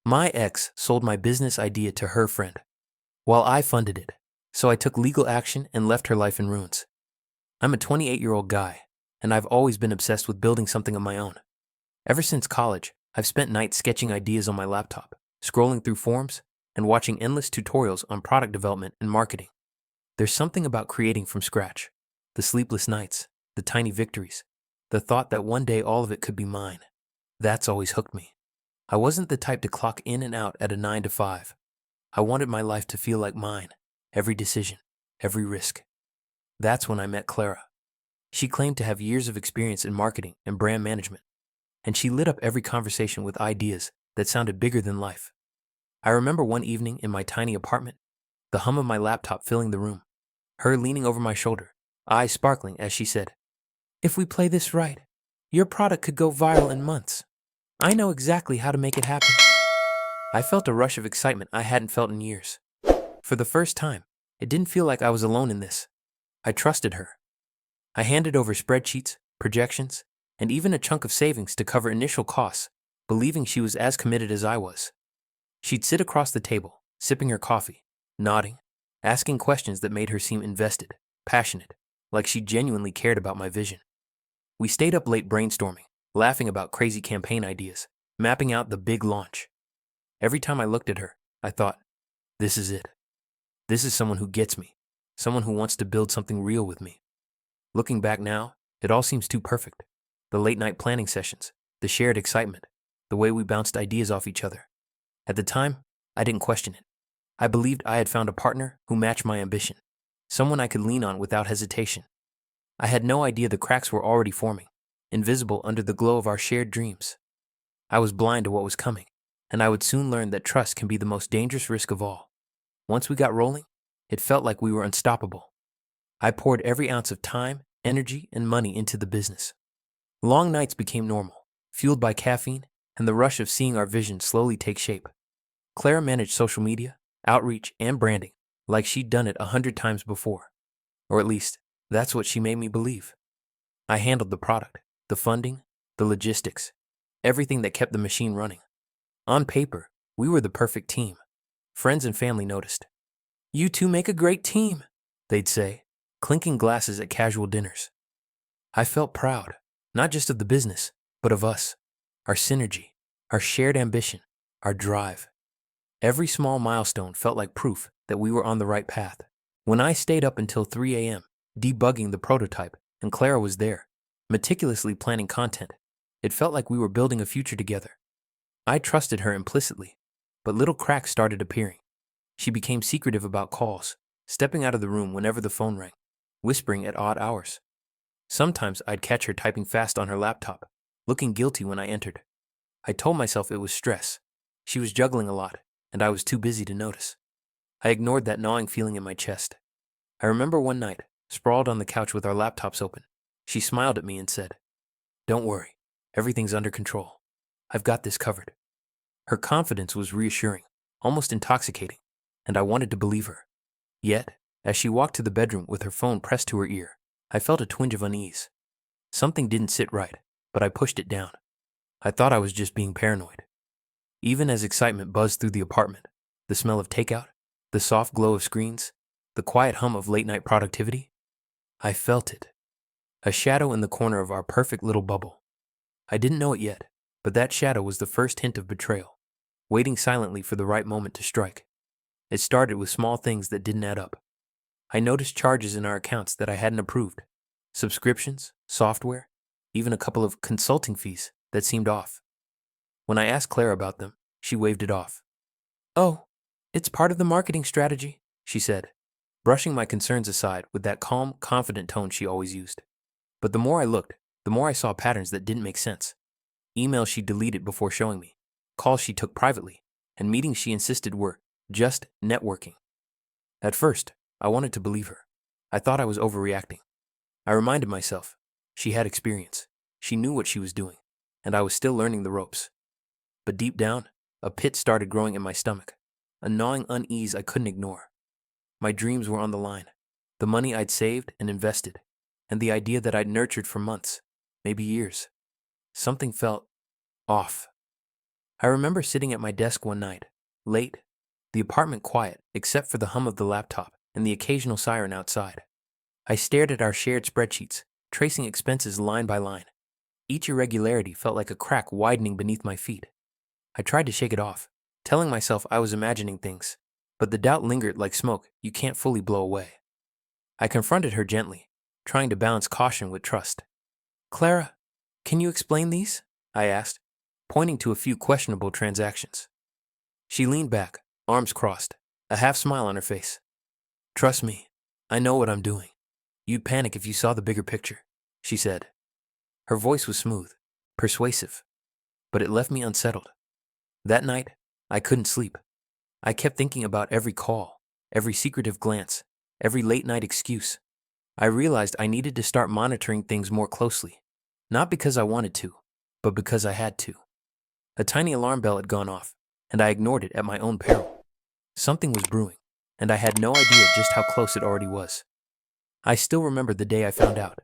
My ex sold my business idea to her friend, while I funded it, so I took legal action and left her life in ruins. I'm a 28-year-old guy, and I've always been obsessed with building something of my own. Ever since college, I've spent nights sketching ideas on my laptop, scrolling through forums, and watching endless tutorials on product development and marketing. There's something about creating from scratch. The sleepless nights, the tiny victories, the thought that one day all of it could be mine. That's always hooked me. I wasn't the type to clock in and out at a 9 to 5. I wanted my life to feel like mine, every decision, every risk. That's when I met Clara. She claimed to have years of experience in marketing and brand management, and she lit up every conversation with ideas that sounded bigger than life. I remember one evening in my tiny apartment, the hum of my laptop filling the room, her leaning over my shoulder, eyes sparkling as she said, "If we play this right, your product could go viral in months. I know exactly how to make it happen." I felt a rush of excitement I hadn't felt in years. For the first time, it didn't feel like I was alone in this. I trusted her. I handed over spreadsheets, projections, and even a chunk of savings to cover initial costs, believing she was as committed as I was. She'd sit across the table, sipping her coffee, nodding, asking questions that made her seem invested, passionate, like she genuinely cared about my vision. We stayed up late brainstorming, laughing about crazy campaign ideas, mapping out the big launch. Every time I looked at her, I thought, this is it. This is someone who gets me, someone who wants to build something real with me. Looking back now, it all seems too perfect. The late night planning sessions, the shared excitement, the way we bounced ideas off each other. At the time, I didn't question it. I believed I had found a partner who matched my ambition, someone I could lean on without hesitation. I had no idea the cracks were already forming, invisible under the glow of our shared dreams. I was blind to what was coming, and I would soon learn that trust can be the most dangerous risk of all. Once we got rolling, it felt like we were unstoppable. I poured every ounce of time, energy, and money into the business. Long nights became normal, fueled by caffeine and the rush of seeing our vision slowly take shape. Clara managed social media, outreach, and branding like she'd done it 100 times before. Or at least, that's what she made me believe. I handled the product, the funding, the logistics, everything that kept the machine running. On paper, we were the perfect team. Friends and family noticed. "You two make a great team," they'd say, clinking glasses at casual dinners. I felt proud, not just of the business, but of us, our synergy, our shared ambition, our drive. Every small milestone felt like proof that we were on the right path. When I stayed up until 3 a.m., debugging the prototype, and Clara was there, meticulously planning content, it felt like we were building a future together. I trusted her implicitly, but little cracks started appearing. She became secretive about calls, stepping out of the room whenever the phone rang, whispering at odd hours. Sometimes I'd catch her typing fast on her laptop, looking guilty when I entered. I told myself it was stress. She was juggling a lot, and I was too busy to notice. I ignored that gnawing feeling in my chest. I remember one night, sprawled on the couch with our laptops open, she smiled at me and said, "Don't worry, everything's under control. I've got this covered." Her confidence was reassuring, almost intoxicating, and I wanted to believe her. Yet, as she walked to the bedroom with her phone pressed to her ear, I felt a twinge of unease. Something didn't sit right, but I pushed it down. I thought I was just being paranoid. Even as excitement buzzed through the apartment, the smell of takeout, the soft glow of screens, the quiet hum of late-night productivity, I felt it. A shadow in the corner of our perfect little bubble. I didn't know it yet, but that shadow was the first hint of betrayal, waiting silently for the right moment to strike. It started with small things that didn't add up. I noticed charges in our accounts that I hadn't approved. Subscriptions, software, even a couple of consulting fees that seemed off. When I asked Claire about them, she waved it off. "Oh, it's part of the marketing strategy," she said, brushing my concerns aside with that calm, confident tone she always used. But the more I looked, the more I saw patterns that didn't make sense. Emails she deleted before showing me, calls she took privately, and meetings she insisted were just networking. At first, I wanted to believe her. I thought I was overreacting. I reminded myself, she had experience. She knew what she was doing, and I was still learning the ropes. But deep down, a pit started growing in my stomach, a gnawing unease I couldn't ignore. My dreams were on the line, the money I'd saved and invested, and the idea that I'd nurtured for months, maybe years. Something felt off. I remember sitting at my desk one night, late, the apartment quiet except for the hum of the laptop and the occasional siren outside. I stared at our shared spreadsheets, tracing expenses line by line. Each irregularity felt like a crack widening beneath my feet. I tried to shake it off, telling myself I was imagining things, but the doubt lingered like smoke you can't fully blow away. I confronted her gently, trying to balance caution with trust. "Clara, can you explain these?" I asked, pointing to a few questionable transactions. She leaned back, arms crossed, a half smile on her face. "Trust me, I know what I'm doing. You'd panic if you saw the bigger picture," she said. Her voice was smooth, persuasive, but it left me unsettled. That night, I couldn't sleep. I kept thinking about every call, every secretive glance, every late-night excuse. I realized I needed to start monitoring things more closely, not because I wanted to, but because I had to. A tiny alarm bell had gone off, and I ignored it at my own peril. Something was brewing, and I had no idea just how close it already was. I still remember the day I found out.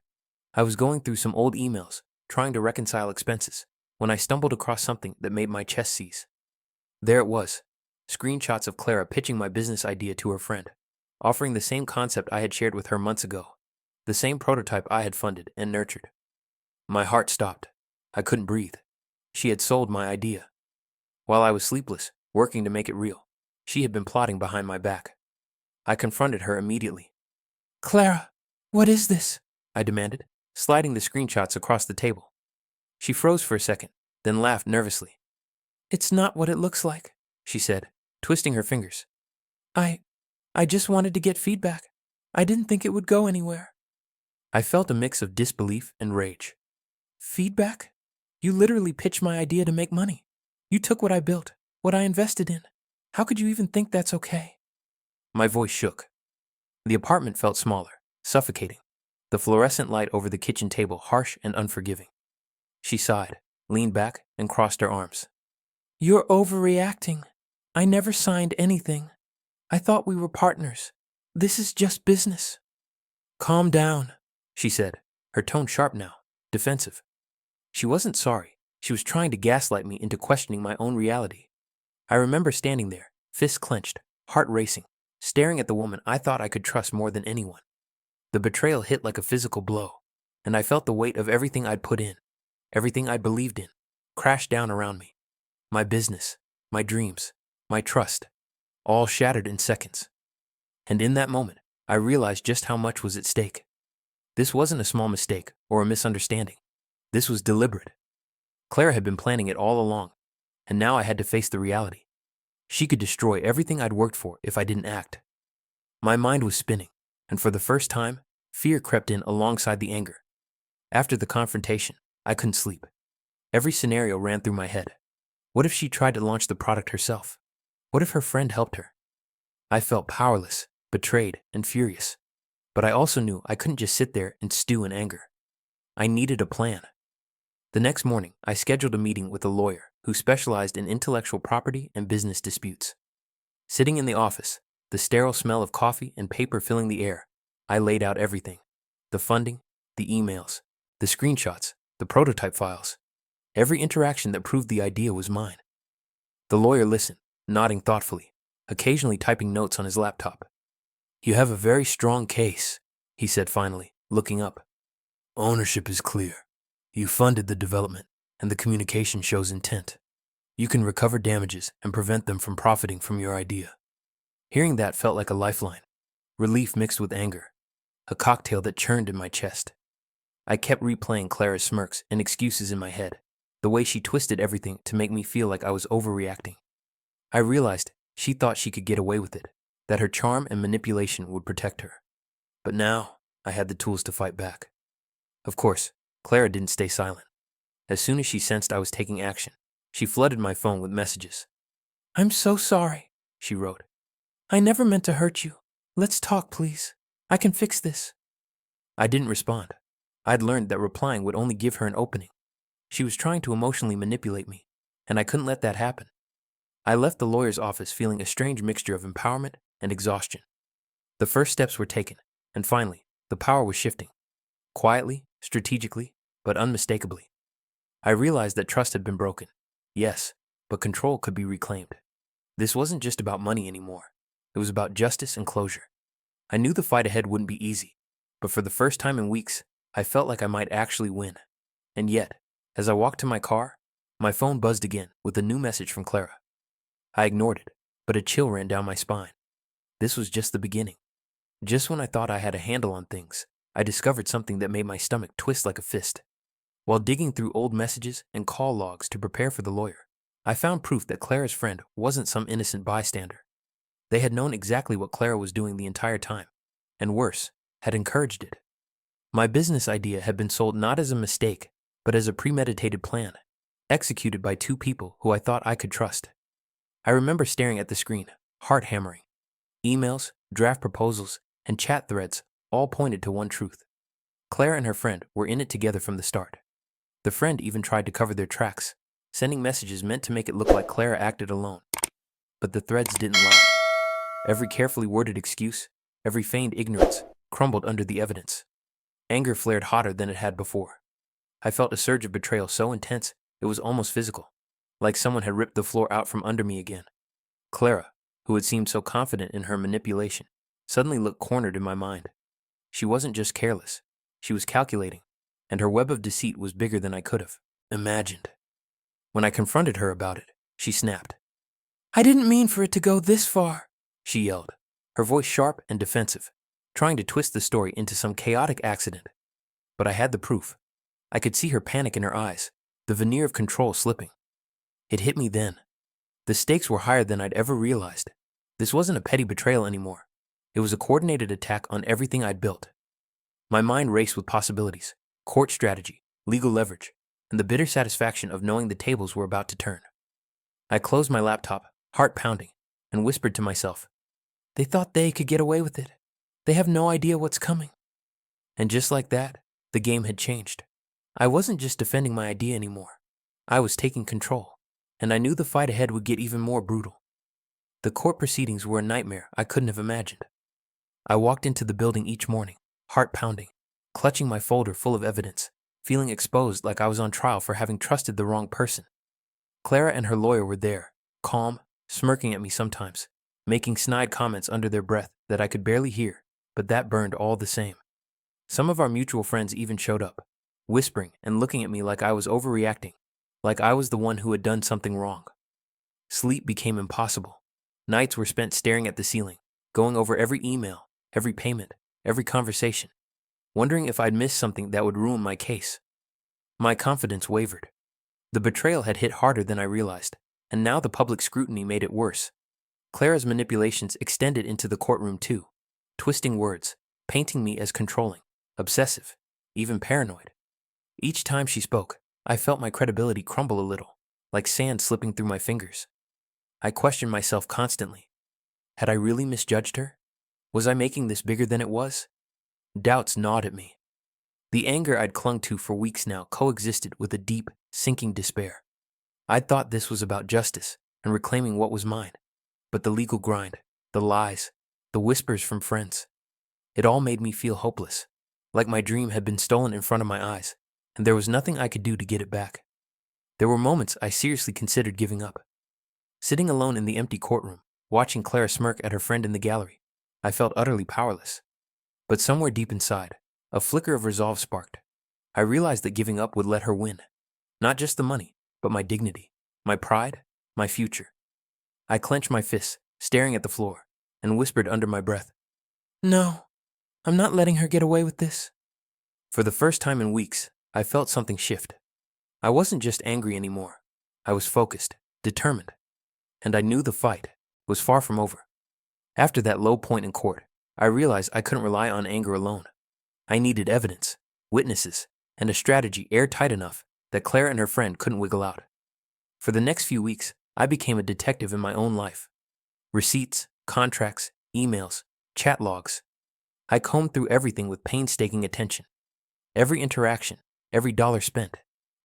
I was going through some old emails, trying to reconcile expenses, when I stumbled across something that made my chest seize. There it was, screenshots of Clara pitching my business idea to her friend, offering the same concept I had shared with her months ago, the same prototype I had funded and nurtured. My heart stopped. I couldn't breathe. She had sold my idea. While I was sleepless, working to make it real, she had been plotting behind my back. I confronted her immediately. "Clara, what is this?" I demanded, sliding the screenshots across the table. She froze for a second, then laughed nervously. "It's not what it looks like," she said, twisting her fingers. I just wanted to get feedback. I didn't think it would go anywhere." I felt a mix of disbelief and rage. "Feedback? You literally pitched my idea to make money. You took what I built, what I invested in. How could you even think that's okay?" My voice shook. The apartment felt smaller, suffocating, the fluorescent light over the kitchen table harsh and unforgiving. She sighed, leaned back, and crossed her arms. "You're overreacting. I never signed anything. I thought we were partners. This is just business." "Calm down," she said, her tone sharp now, defensive. She wasn't sorry. She was trying to gaslight me into questioning my own reality. I remember standing there, fists clenched, heart racing, staring at the woman I thought I could trust more than anyone. The betrayal hit like a physical blow, and I felt the weight of everything I'd put in, everything I'd believed in, crash down around me. My business, my dreams, my trust, all shattered in seconds. And in that moment, I realized just how much was at stake. This wasn't a small mistake or a misunderstanding. This was deliberate. Clara had been planning it all along, and now I had to face the reality. She could destroy everything I'd worked for if I didn't act. My mind was spinning, and for the first time, fear crept in alongside the anger. After the confrontation, I couldn't sleep. Every scenario ran through my head. What if she tried to launch the product herself? What if her friend helped her? I felt powerless, betrayed, and furious. But I also knew I couldn't just sit there and stew in anger. I needed a plan. The next morning, I scheduled a meeting with a lawyer who specialized in intellectual property and business disputes. Sitting in the office, the sterile smell of coffee and paper filling the air, I laid out everything: the funding, the emails, the screenshots, the prototype files. Every interaction that proved the idea was mine. The lawyer listened, nodding thoughtfully, occasionally typing notes on his laptop. "You have a very strong case," he said finally, looking up. "Ownership is clear. You funded the development, and the communication shows intent. You can recover damages and prevent them from profiting from your idea." Hearing that felt like a lifeline, relief mixed with anger, a cocktail that churned in my chest. I kept replaying Clara's smirks and excuses in my head, the way she twisted everything to make me feel like I was overreacting. I realized she thought she could get away with it, that her charm and manipulation would protect her. But now, I had the tools to fight back. Of course, Clara didn't stay silent. As soon as she sensed I was taking action, she flooded my phone with messages. "I'm so sorry," she wrote. "I never meant to hurt you. Let's talk, please. I can fix this." I didn't respond. I'd learned that replying would only give her an opening. She was trying to emotionally manipulate me, and I couldn't let that happen. I left the lawyer's office feeling a strange mixture of empowerment and exhaustion. The first steps were taken, and finally, the power was shifting. Quietly, strategically, but unmistakably. I realized that trust had been broken. Yes, but control could be reclaimed. This wasn't just about money anymore. It was about justice and closure. I knew the fight ahead wouldn't be easy, but for the first time in weeks, I felt like I might actually win. And yet, as I walked to my car, my phone buzzed again with a new message from Clara. I ignored it, but a chill ran down my spine. This was just the beginning. Just when I thought I had a handle on things, I discovered something that made my stomach twist like a fist. While digging through old messages and call logs to prepare for the lawyer, I found proof that Clara's friend wasn't some innocent bystander. They had known exactly what Clara was doing the entire time, and worse, had encouraged it. My business idea had been sold not as a mistake, but as a premeditated plan, executed by two people who I thought I could trust. I remember staring at the screen, heart hammering. Emails, draft proposals, and chat threads all pointed to one truth. Clara and her friend were in it together from the start. The friend even tried to cover their tracks, sending messages meant to make it look like Clara acted alone. But the threads didn't lie. Every carefully worded excuse, every feigned ignorance, crumbled under the evidence. Anger flared hotter than it had before. I felt a surge of betrayal so intense it was almost physical, like someone had ripped the floor out from under me again. Clara, who had seemed so confident in her manipulation, suddenly looked cornered in my mind. She wasn't just careless, she was calculating, and her web of deceit was bigger than I could have imagined. When I confronted her about it, she snapped. "I didn't mean for it to go this far," she yelled, her voice sharp and defensive, trying to twist the story into some chaotic accident. But I had the proof. I could see her panic in her eyes, the veneer of control slipping. It hit me then. The stakes were higher than I'd ever realized. This wasn't a petty betrayal anymore. It was a coordinated attack on everything I'd built. My mind raced with possibilities, court strategy, legal leverage, and the bitter satisfaction of knowing the tables were about to turn. I closed my laptop, heart pounding, and whispered to myself, "They thought they could get away with it. They have no idea what's coming." And just like that, the game had changed. I wasn't just defending my idea anymore. I was taking control, and I knew the fight ahead would get even more brutal. The court proceedings were a nightmare I couldn't have imagined. I walked into the building each morning, heart pounding, clutching my folder full of evidence, feeling exposed like I was on trial for having trusted the wrong person. Clara and her lawyer were there, calm, smirking at me sometimes, making snide comments under their breath that I could barely hear, but that burned all the same. Some of our mutual friends even showed up, whispering and looking at me like I was overreacting, like I was the one who had done something wrong. Sleep became impossible. Nights were spent staring at the ceiling, going over every email, every payment, every conversation, wondering if I'd missed something that would ruin my case. My confidence wavered. The betrayal had hit harder than I realized, and now the public scrutiny made it worse. Clara's manipulations extended into the courtroom too, twisting words, painting me as controlling, obsessive, even paranoid. Each time she spoke, I felt my credibility crumble a little, like sand slipping through my fingers. I questioned myself constantly. Had I really misjudged her? Was I making this bigger than it was? Doubts gnawed at me. The anger I'd clung to for weeks now coexisted with a deep, sinking despair. I'd thought this was about justice and reclaiming what was mine, but the legal grind, the lies, the whispers from friends, it all made me feel hopeless, like my dream had been stolen in front of my eyes, and there was nothing I could do to get it back. There were moments I seriously considered giving up. Sitting alone in the empty courtroom, watching Clara smirk at her friend in the gallery, I felt utterly powerless. But somewhere deep inside, a flicker of resolve sparked. I realized that giving up would let her win. Not just the money, but my dignity, my pride, my future. I clenched my fists, staring at the floor, and whispered under my breath, "No, I'm not letting her get away with this." For the first time in weeks, I felt something shift. I wasn't just angry anymore. I was focused, determined, and I knew the fight was far from over. After that low point in court, I realized I couldn't rely on anger alone. I needed evidence, witnesses, and a strategy airtight enough that Clara and her friend couldn't wiggle out. For the next few weeks, I became a detective in my own life. Receipts, contracts, emails, chat logs. I combed through everything with painstaking attention. Every interaction, every dollar spent,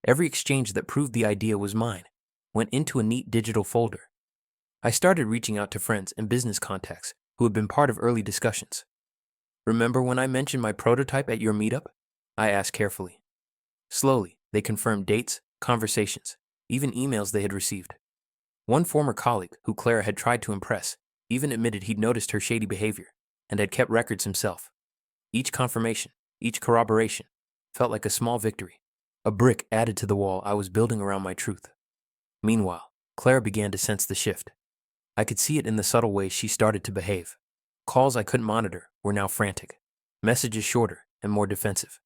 every exchange that proved the idea was mine went into a neat digital folder. I started reaching out to friends and business contacts who had been part of early discussions. "Remember when I mentioned my prototype at your meetup?" I asked carefully. Slowly, they confirmed dates, conversations, even emails they had received. One former colleague, who Clara had tried to impress, even admitted he'd noticed her shady behavior and had kept records himself. Each confirmation, each corroboration, felt like a small victory, a brick added to the wall I was building around my truth. Meanwhile, Clara began to sense the shift. I could see it in the subtle ways she started to behave. Calls I couldn't monitor were now frantic, messages shorter and more defensive.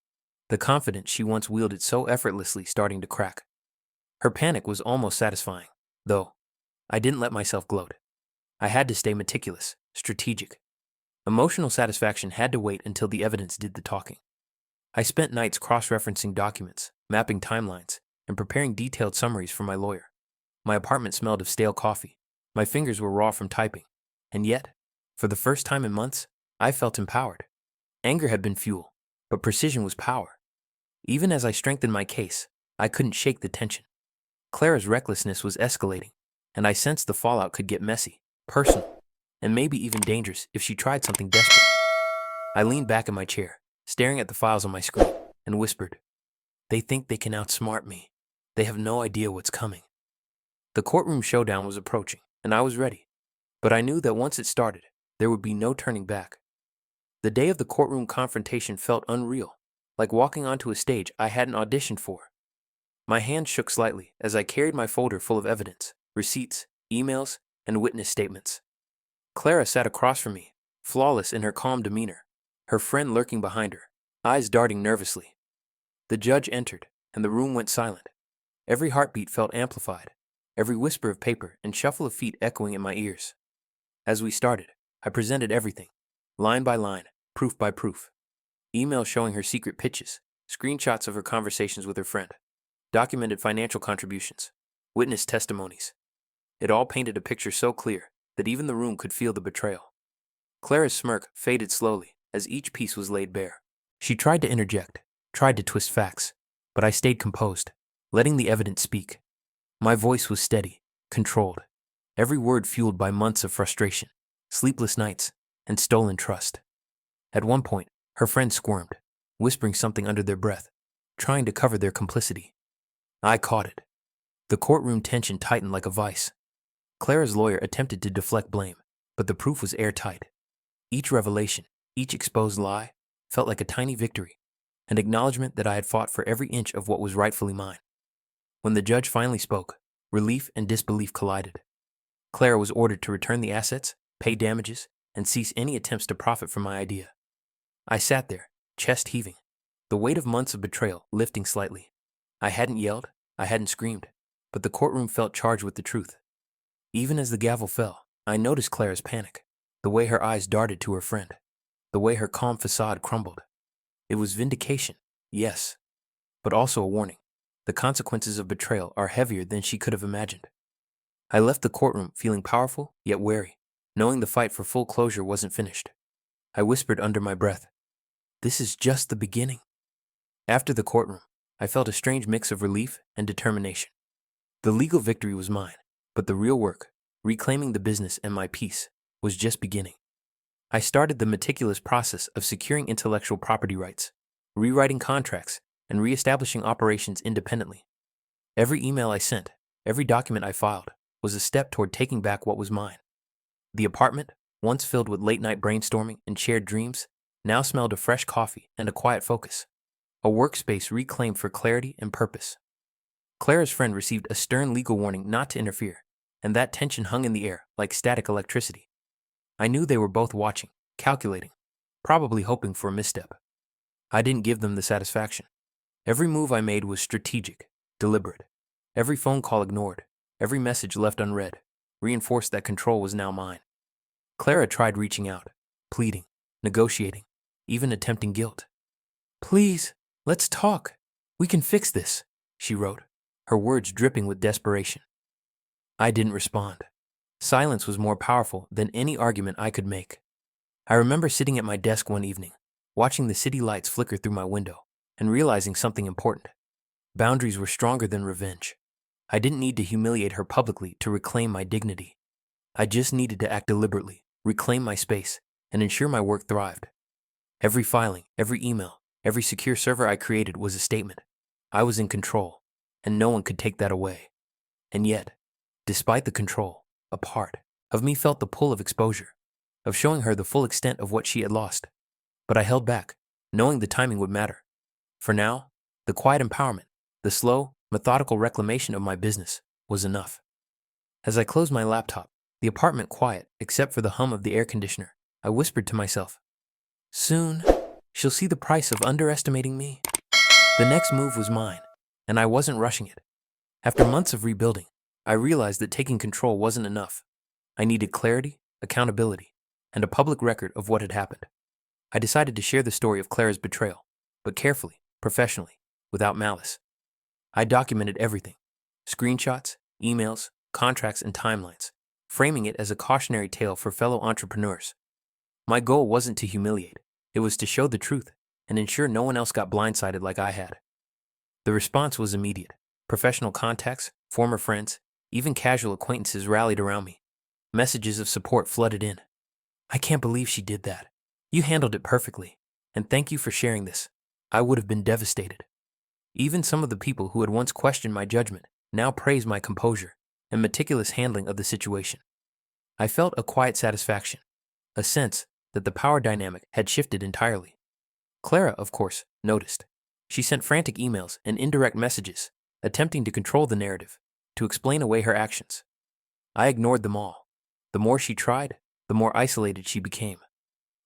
The confidence she once wielded so effortlessly starting to crack. Her panic was almost satisfying, though. I didn't let myself gloat. I had to stay meticulous, strategic. Emotional satisfaction had to wait until the evidence did the talking. I spent nights cross-referencing documents, mapping timelines, and preparing detailed summaries for my lawyer. My apartment smelled of stale coffee. My fingers were raw from typing. And yet, for the first time in months, I felt empowered. Anger had been fuel, but precision was power. Even as I strengthened my case, I couldn't shake the tension. Clara's recklessness was escalating, and I sensed the fallout could get messy, personal, and maybe even dangerous if she tried something desperate. I leaned back in my chair, staring at the files on my screen, and whispered, "They think they can outsmart me. They have no idea what's coming." The courtroom showdown was approaching, and I was ready. But I knew that once it started, there would be no turning back. The day of the courtroom confrontation felt unreal, like walking onto a stage I hadn't auditioned for. My hand shook slightly as I carried my folder full of evidence, receipts, emails, and witness statements. Clara sat across from me, flawless in her calm demeanor, her friend lurking behind her, eyes darting nervously. The judge entered, and the room went silent. Every heartbeat felt amplified, every whisper of paper and shuffle of feet echoing in my ears. As we started, I presented everything, line by line, proof by proof. Emails showing her secret pitches, screenshots of her conversations with her friend, documented financial contributions, witness testimonies. It all painted a picture so clear that even the room could feel the betrayal. Clara's smirk faded slowly as each piece was laid bare. She tried to interject, tried to twist facts, but I stayed composed, letting the evidence speak. My voice was steady, controlled, every word fueled by months of frustration, sleepless nights, and stolen trust. At one point, her friend squirmed, whispering something under their breath, trying to cover their complicity. I caught it. The courtroom tension tightened like a vice. Clara's lawyer attempted to deflect blame, but the proof was airtight. Each revelation, each exposed lie, felt like a tiny victory, an acknowledgement that I had fought for every inch of what was rightfully mine. When the judge finally spoke, relief and disbelief collided. Clara was ordered to return the assets, pay damages, and cease any attempts to profit from my idea. I sat there, chest heaving, the weight of months of betrayal lifting slightly. I hadn't yelled, I hadn't screamed, but the courtroom felt charged with the truth. Even as the gavel fell, I noticed Clara's panic, the way her eyes darted to her friend, the way her calm facade crumbled. It was vindication, yes, but also a warning. The consequences of betrayal are heavier than she could have imagined. I left the courtroom feeling powerful yet wary, knowing the fight for full closure wasn't finished. I whispered under my breath, "This is just the beginning." After the courtroom, I felt a strange mix of relief and determination. The legal victory was mine, but the real work, reclaiming the business and my peace, was just beginning. I started the meticulous process of securing intellectual property rights, rewriting contracts, and reestablishing operations independently. Every email I sent, every document I filed, was a step toward taking back what was mine. The apartment, once filled with late-night brainstorming and shared dreams, now smelled of fresh coffee and a quiet focus, a workspace reclaimed for clarity and purpose. Clara's friend received a stern legal warning not to interfere, and that tension hung in the air like static electricity. I knew they were both watching, calculating, probably hoping for a misstep. I didn't give them the satisfaction. Every move I made was strategic, deliberate. Every phone call ignored, every message left unread, reinforced that control was now mine. Clara tried reaching out, pleading, negotiating, even attempting guilt. "Please, let's talk. We can fix this," she wrote, her words dripping with desperation. I didn't respond. Silence was more powerful than any argument I could make. I remember sitting at my desk one evening, watching the city lights flicker through my window, and realizing something important. Boundaries were stronger than revenge. I didn't need to humiliate her publicly to reclaim my dignity. I just needed to act deliberately, reclaim my space, and ensure my work thrived. Every filing, every email, every secure server I created was a statement. I was in control, and no one could take that away. And yet, Despite the control, a part of me felt the pull of exposure, of showing her the full extent of what she had lost. But I held back, knowing the timing would matter. For now, the quiet empowerment, the slow, methodical reclamation of my business was enough. As I closed my laptop, the apartment quiet except for the hum of the air conditioner, I whispered to myself, "Soon, she'll see the price of underestimating me." The next move was mine, and I wasn't rushing it. After months of rebuilding, I realized that taking control wasn't enough. I needed clarity, accountability, and a public record of what had happened. I decided to share the story of Clara's betrayal, but carefully, professionally, without malice. I documented everything: screenshots, emails, contracts, and timelines, framing it as a cautionary tale for fellow entrepreneurs. My goal wasn't to humiliate, it was to show the truth and ensure no one else got blindsided like I had. The response was immediate. Professional contacts, former friends, even casual acquaintances rallied around me. Messages of support flooded in. "I can't believe she did that. You handled it perfectly, and thank you for sharing this. I would have been devastated." Even some of the people who had once questioned my judgment now praised my composure and meticulous handling of the situation. I felt a quiet satisfaction, a sense that the power dynamic had shifted entirely. Clara, of course, noticed. She sent frantic emails and indirect messages, attempting to control the narrative, to explain away her actions. I ignored them all. The more she tried, the more isolated she became.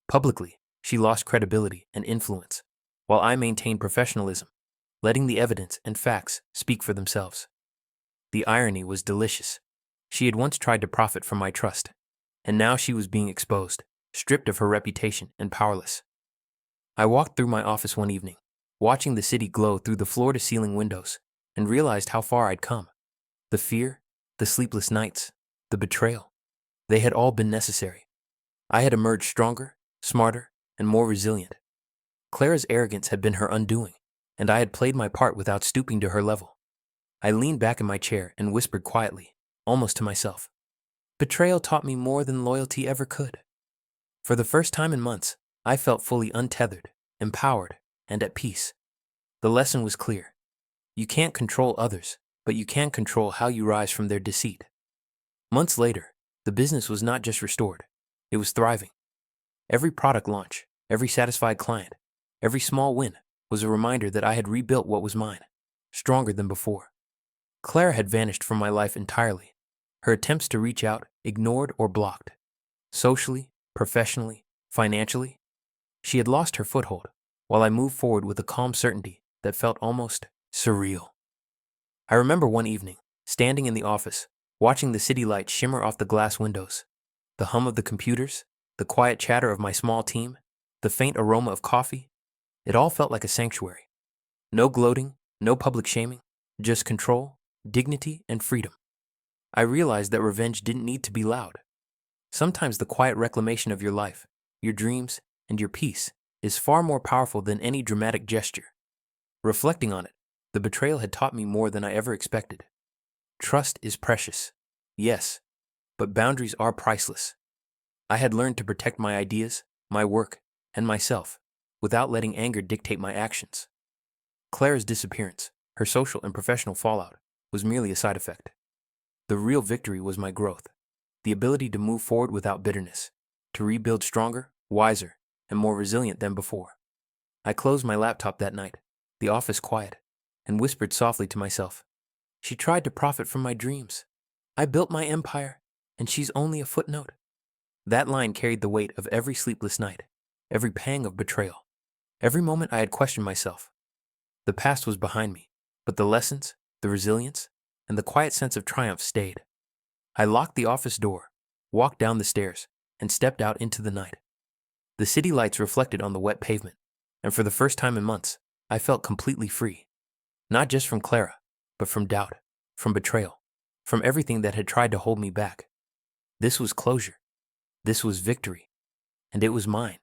Publicly, she lost credibility and influence, while I maintained professionalism, letting the evidence and facts speak for themselves. The irony was delicious. She had once tried to profit from my trust, and now she was being exposed, stripped of her reputation and powerless. I walked through my office one evening, watching the city glow through the floor-to-ceiling windows, and realized how far I'd come. The fear, the sleepless nights, the betrayal, they had all been necessary. I had emerged stronger, smarter, and more resilient. Clara's arrogance had been her undoing, and I had played my part without stooping to her level. I leaned back in my chair and whispered quietly, almost to myself, "Betrayal taught me more than loyalty ever could." For the first time in months, I felt fully untethered, empowered, and at peace. The lesson was clear. You can't control others, but you can control how you rise from their deceit. Months later, the business was not just restored, it was thriving. Every product launch, every satisfied client, every small win was a reminder that I had rebuilt what was mine, stronger than before. Clara had vanished from my life entirely, her attempts to reach out ignored or blocked. Socially, professionally, financially, she had lost her foothold, while I moved forward with a calm certainty that felt almost surreal. I remember one evening, standing in the office, watching the city lights shimmer off the glass windows, the hum of the computers, the quiet chatter of my small team, the faint aroma of coffee. It all felt like a sanctuary. No gloating, no public shaming, just control, dignity, and freedom. I realized that revenge didn't need to be loud. Sometimes the quiet reclamation of your life, your dreams, and your peace is far more powerful than any dramatic gesture. Reflecting on it, the betrayal had taught me more than I ever expected. Trust is precious, yes, but boundaries are priceless. I had learned to protect my ideas, my work, and myself, without letting anger dictate my actions. Clara's disappearance, her social and professional fallout, was merely a side effect. The real victory was my growth, the ability to move forward without bitterness, to rebuild stronger, wiser, and more resilient than before. I closed my laptop that night, the office quiet, and whispered softly to myself, "She tried to profit from my dreams. I built my empire, and she's only a footnote." That line carried the weight of every sleepless night, every pang of betrayal, every moment I had questioned myself. The past was behind me, but the lessons, the resilience, and the quiet sense of triumph stayed. I locked the office door, walked down the stairs, and stepped out into the night. The city lights reflected on the wet pavement, and for the first time in months, I felt completely free. Not just from Clara, but from doubt, from betrayal, from everything that had tried to hold me back. This was closure. This was victory. And it was mine.